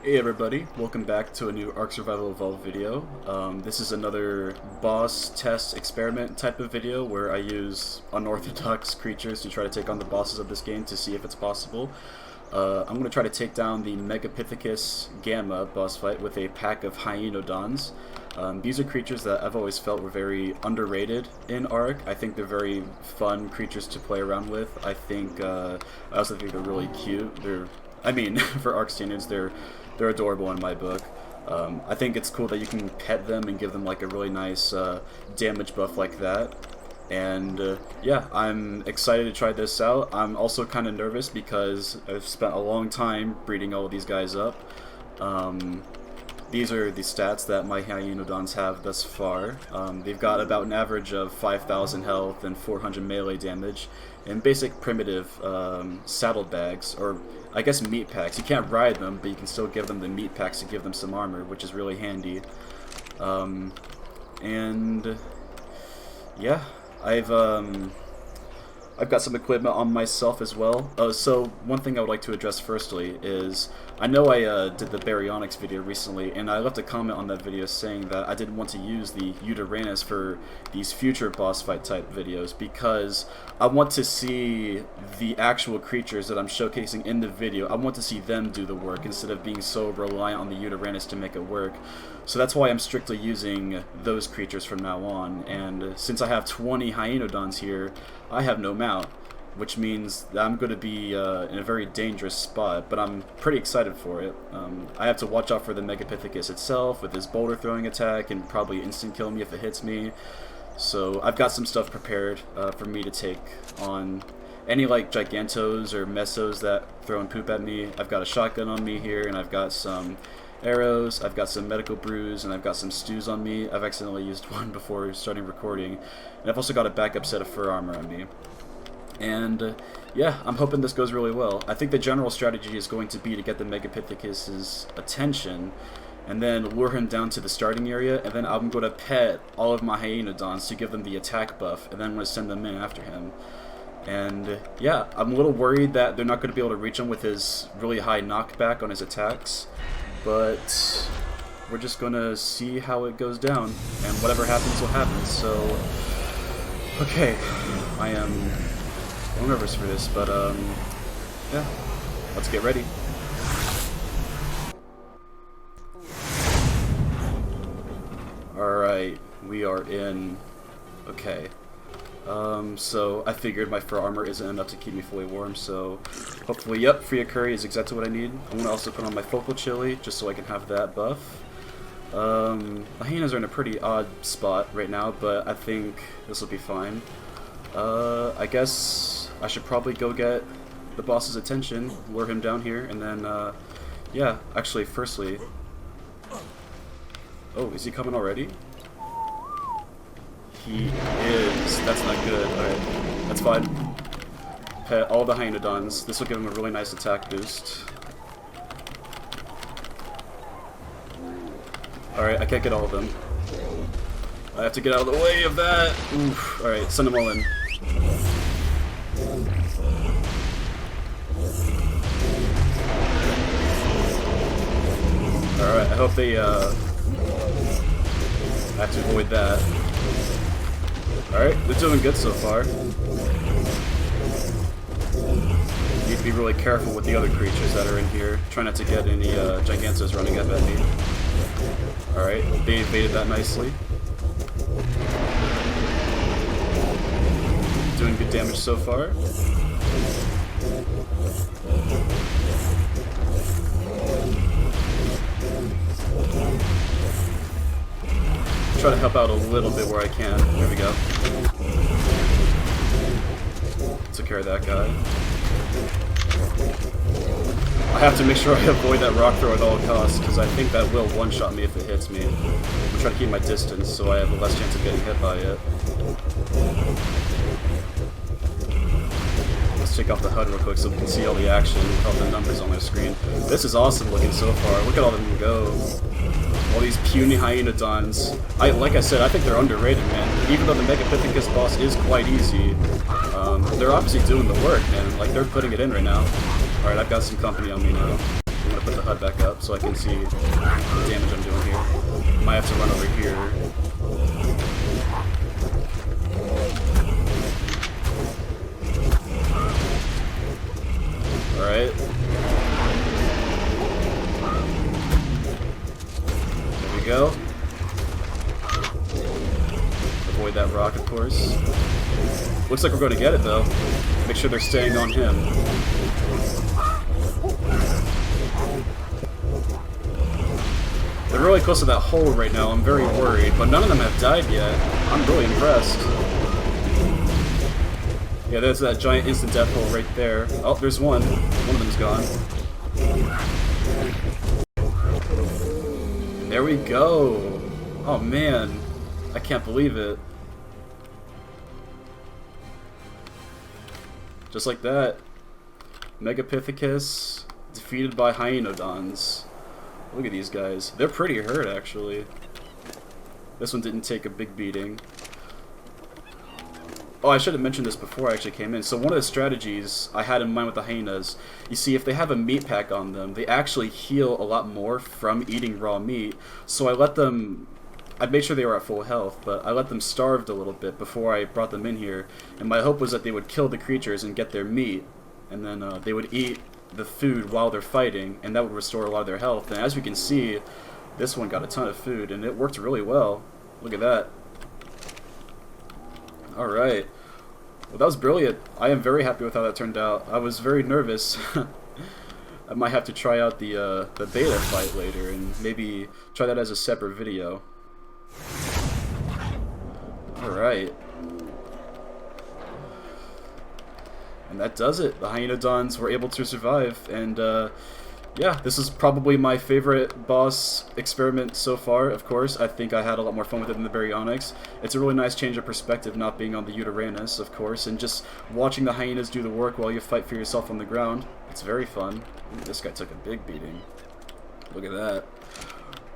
Hey everybody, welcome back to a new ARK Survival Evolved video. This is another boss test experiment type of video where I use unorthodox creatures to try to take on the bosses of this game to see if it's possible. I'm going to try to take down the Megapithecus Gamma boss fight with a pack of Hyaenodons. These are creatures that I've always felt were very underrated in ARK. I think they're very fun creatures to play around with. I also think they're really cute. For ARK standards, they're adorable in my book. I think it's cool that you can pet them and give them like a really nice damage buff like that. And yeah, I'm excited to try this out. I'm also kind of nervous because I've spent a long time breeding all of these guys up. These are the stats that my Hyaenodons have thus far. They've got about an average of 5,000 health and 400 melee damage, and basic primitive saddlebags, or I guess meat packs. You can't ride them, but you can still give them the meat packs to give them some armor, which is really handy. And yeah, I've got some equipment on myself as well. So one thing I would like to address firstly is, I know I did the baryonyx video recently, and I left a comment on that video saying that I didn't want to use the hyaenas for these future boss fight type videos because I want to see the actual creatures that I'm showcasing in the video. I want to see them do the work instead of being so reliant on the hyaenas to make it work. So that's why I'm strictly using those creatures from now on. And since I have 20 Hyaenodons here, I have no mount, which means that I'm going to be in a very dangerous spot, but I'm pretty excited for it. I have to watch out for the Megapithecus itself with his boulder throwing attack and probably instant kill me if it hits me. So I've got some stuff prepared for me to take on any like gigantos or mesos that throw and poop at me. I've got a shotgun on me here, and I've got some arrows, I've got some medical brews, and I've got some stews on me. I've accidentally used one before starting recording, and I've also got a backup set of fur armor on me. And yeah, I'm hoping this goes really well. I think the general strategy is going to be to get the Megapithecus' attention and then lure him down to the starting area, and then I'm going to pet all of my Hyaenodons to give them the attack buff, and then I'm going to send them in after him. And yeah, I'm a little worried that they're not going to be able to reach him with his really high knockback on his attacks, but we're just going to see how it goes down, and whatever happens will happen. So, okay, I am a little nervous for this, but yeah, let's get ready. Alright, we are in. Okay. So I figured my fur armor isn't enough to keep me fully warm, so hopefully, yep, Free Curry is exactly what I need. I'm gonna also put on my focal chili just so I can have that buff. The hyenas are in a pretty odd spot right now, but I think this will be fine. I guess I should probably go get the boss's attention, lure him down here, and then, yeah, actually, firstly... Oh, is he coming already? He is. That's not good. Alright, that's fine. Pet all the Hyaenodons. This will give him a really nice attack boost. Alright, I can't get all of them. I have to get out of the way of that. Oof. Alright, send them all in. Alright, I hope they, I have to avoid that. Alright, they're doing good so far. Need to be really careful with the other creatures that are in here. Try not to get any gigantos running up at me. Alright, they evaded that nicely. Doing good damage so far. Try to help out a little bit where I can. There we go. Took care of that guy. I have to make sure I avoid that rock throw at all costs, because I think that will one-shot me if it hits me. I'm trying to keep my distance so I have a less chance of getting hit by it. Let's take off the HUD real quick so we can see all the action, all the numbers on my screen. This is awesome looking so far. Look at all of them go. All these puny Hyaenodons. Like I said, I think they're underrated, man. Even though the Megapithecus boss is quite easy, they're obviously doing the work, man. Like, they're putting it in right now. Alright, I've got some company on me now. I'm gonna put the HUD that back up so I can see the damage I'm doing here. Might have to run over here. Alright. There we go. Avoid that rock, of course. Looks like we're going to get it, though. Make sure they're staying on him. They're really close to that hole right now. I'm very worried, but none of them have died yet. I'm really impressed. Yeah, there's that giant instant death hole right there. Oh, there's one. One of them's gone. There we go. Oh, man. I can't believe it. Just like that. Megapithecus defeated by Hyaenodons. Look at these guys. They're pretty hurt, actually. This one didn't take a big beating. Oh, I should have mentioned this before I actually came in. So one of the strategies I had in mind with the hyenas, you see, if they have a meat pack on them, they actually heal a lot more from eating raw meat. So I let them... I'd made sure they were at full health, but I let them starved a little bit before I brought them in here. And my hope was that they would kill the creatures and get their meat, and then they would eat the food while they're fighting, and that would restore a lot of their health. And as we can see, this one got a ton of food, and it worked really well. Look at that. Alright. Well, that was brilliant. I am very happy with how that turned out. I was very nervous. I might have to try out the beta fight later, and maybe try that as a separate video. Alright. And that does it. The Hyaenodons were able to survive, and yeah, this is probably my favorite boss experiment so far, of course. I think I had a lot more fun with it than the Baryonyx. It's a really nice change of perspective not being on the Hyaenas, of course, and just watching the hyenas do the work while you fight for yourself on the ground. It's very fun. Ooh, this guy took a big beating. Look at that.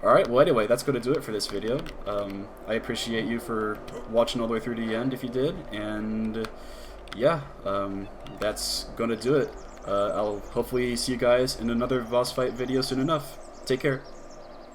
Alright, well anyway, that's going to do it for this video. I appreciate you for watching all the way through to the end if you did, and yeah, that's going to do it. I'll hopefully see you guys in another boss fight video soon enough. Take care.